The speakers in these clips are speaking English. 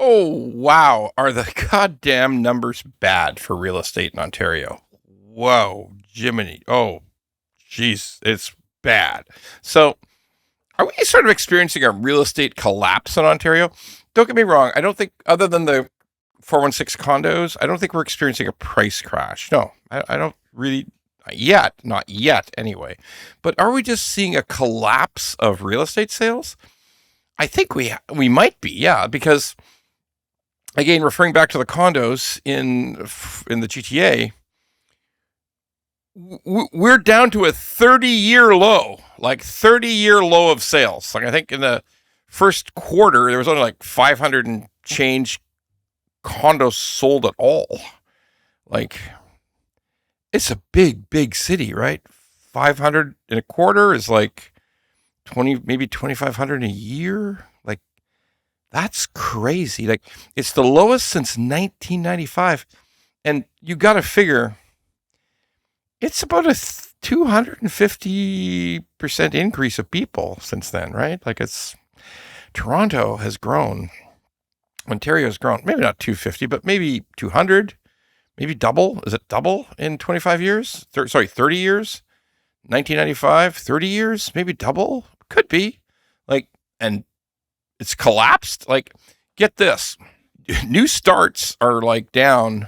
Oh, wow. Are the goddamn numbers bad for real estate in Ontario? Whoa, Jiminy. Oh, jeez, it's bad. So, are we sort of experiencing a real estate collapse in Ontario? Don't get me wrong. I don't think, other than the 416 condos, I don't think we're experiencing a price crash. No, I don't really, not yet anyway. But are we just seeing a collapse of real estate sales? I think we might be, yeah, because again, referring back to the condos in the GTA, we're down to a 30-year low, like 30-year low of sales. Like I think in the first quarter, there was only like 500 and change condos sold at all. Like it's a big city, right? 500 in a quarter is like 20, maybe 2,500 a year. Like that's crazy. Like it's the lowest since 1995. And you got to figure it's about a 250% increase of people since then, right? Like Toronto has grown. Ontario has grown. Maybe not 250, but maybe 200, maybe double. Is it double in 25 years? 30 years? 1995, 30 years, maybe double? Could be. Like, and it's collapsed. Like, get this. New starts are like down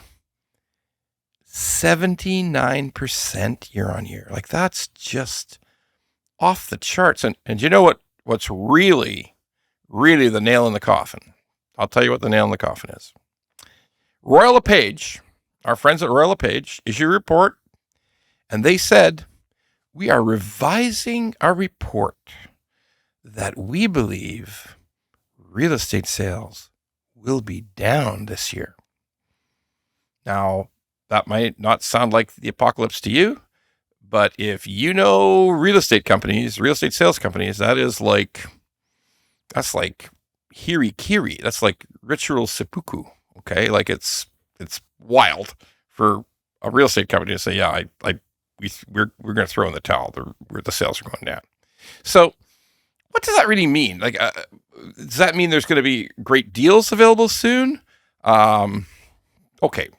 79% year on year. Like that's just off the charts. And you know what's really the nail in the coffin? I'll tell you what the nail in the coffin is. Royal LePage, our friends at Royal LePage, issued a report, and they said, we are revising our report that we believe real estate sales will be down this year. Now, that might not sound like the apocalypse to you, but if you know real estate sales companies, that's like hiri-kiri. That's like ritual seppuku. Okay, like it's wild for a real estate company to say, yeah, we're going to throw in the towel. The sales are going down. So, what does that really mean? Like, does that mean there's going to be great deals available soon? Okay.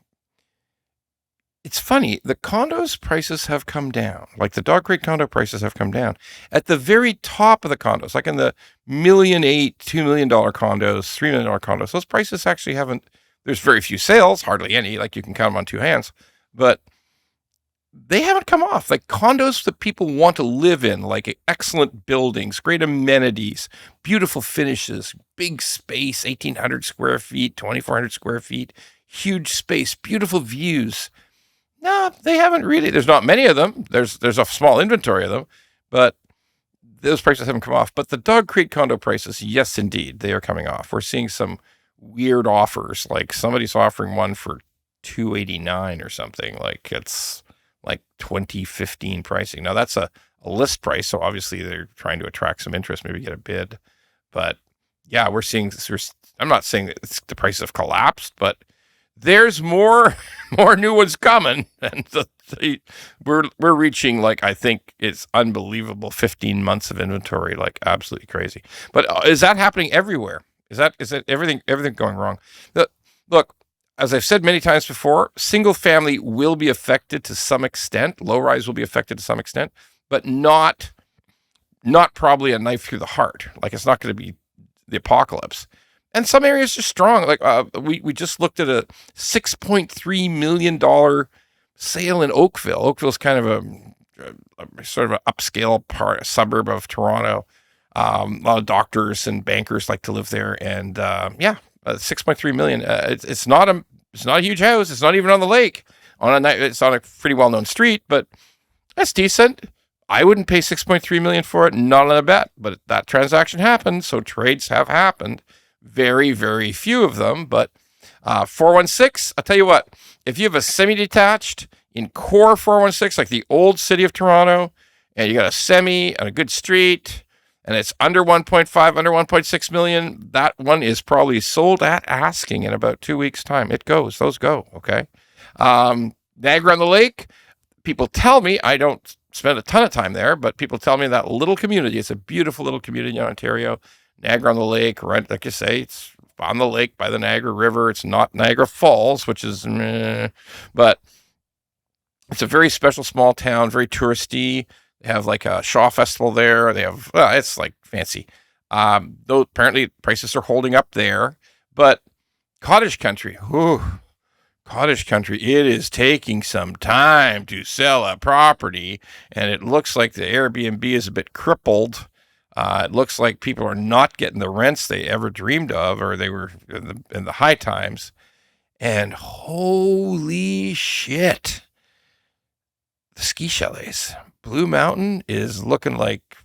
It's funny, the condos prices have come down. Like the dog crate condo prices have come down. At the very top of the condos, like in the $1.8 million, $2 million condos, $3 million condos, those prices actually haven't, there's very few sales, hardly any, like you can count them on two hands, but they haven't come off. Like condos that people want to live in, like excellent buildings, great amenities, beautiful finishes, big space, 1,800 square feet, 2,400 square feet, huge space, beautiful views. No, they haven't really. There's not many of them. There's a small inventory of them, but those prices haven't come off. But the dog crate condo prices, yes, indeed, they are coming off. We're seeing some weird offers. Like somebody's offering one for $289 or something. Like it's like 2015 pricing. Now that's a list price, so obviously they're trying to attract some interest, maybe get a bid. But yeah, we're seeing. I'm not saying that the prices have collapsed, but there's more new ones coming, and we're reaching, like, I think it's unbelievable 15 months of inventory, like absolutely crazy. But is that happening everywhere? Is that everything going wrong? Look, as I've said many times before, single family will be affected to some extent. Low rise will be affected to some extent, but not probably a knife through the heart. Like it's not going to be the apocalypse. And some areas are strong. Like we just looked at a $6.3 million sale in Oakville. Oakville's kind of a sort of an upscale a suburb of Toronto. A lot of doctors and bankers like to live there. And $6.3 million. It's not a huge house. It's not even on the lake. It's on a pretty well-known street, but that's decent. I wouldn't pay $6.3 million for it. Not on a bet. But that transaction happened. So trades have happened. Very, very few of them, but 416, I'll tell you what, if you have a semi-detached in core 416, like the old city of Toronto, and you got a semi and a good street, and it's under 1.5, under 1.6 million, that one is probably sold at asking in about 2 weeks' time. Those go, okay? Niagara-on-the-Lake, people tell me, I don't spend a ton of time there, but people tell me that little community, it's a beautiful little community in Ontario, Niagara-on-the-Lake, right? Like you say, it's on the lake by the Niagara River. It's not Niagara Falls, which is meh, but it's a very special small town, very touristy. They have like a Shaw Festival there. They have, it's like fancy. Though apparently prices are holding up there, but cottage country, cottage country, it is taking some time to sell a property, and it looks like the Airbnb is a bit crippled. It looks like people are not getting the rents they ever dreamed of, or they were in the high times. And holy shit, the ski chalets. Blue Mountain is looking like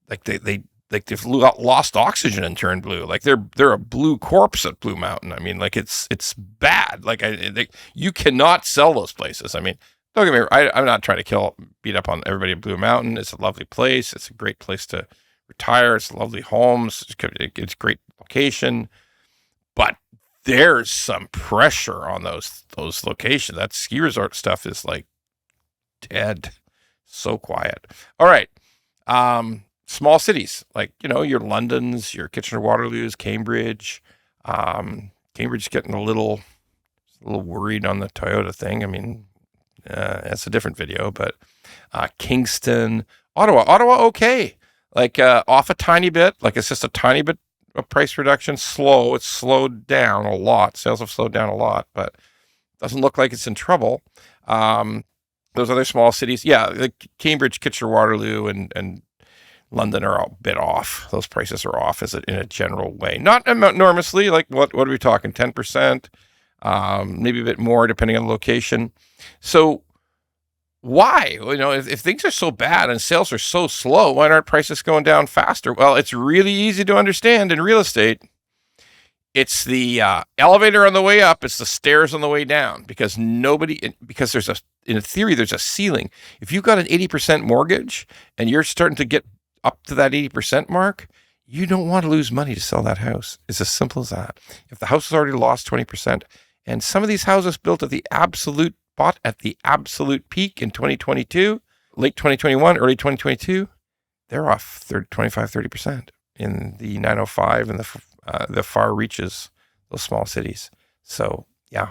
they've lost oxygen and turned blue. Like they're a blue corpse at Blue Mountain. I mean, like it's bad. Like you cannot sell those places. I mean, don't get me wrong. I'm not trying to beat up on everybody at Blue Mountain. It's a lovely place. It's a great place to retire. It's lovely homes. It's a great location, but there's some pressure on those locations. That ski resort stuff is like dead. So quiet. All right. Small cities, like, your Londons, your Kitchener-Waterloos, Cambridge. Cambridge getting a little worried on the Toyota thing. I mean, that's a different video, but Kingston, Ottawa, okay. Like off a tiny bit, like it's just a tiny bit of price reduction. It's slowed down a lot. Sales have slowed down a lot, but doesn't look like it's in trouble. Those other small cities, yeah, like Cambridge, Kitchener-Waterloo, and London are a bit off. Those prices are off in a general way. Not enormously, like what are we talking, 10%? Maybe a bit more depending on the location. So why? If things are so bad and sales are so slow, why aren't prices going down faster? Well, it's really easy to understand in real estate. It's the elevator on the way up. It's the stairs on the way down, because in theory, there's a ceiling. If you've got an 80% mortgage and you're starting to get up to that 80% mark, you don't want to lose money to sell that house. It's as simple as that. If the house has already lost 20%, and some of these houses bought at the absolute peak in 2022, late 2021, early 2022, they're off 30% in the 905 and the far reaches, those small cities. So yeah,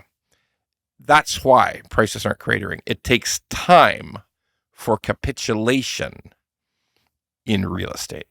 that's why prices aren't cratering. It takes time for capitulation in real estate.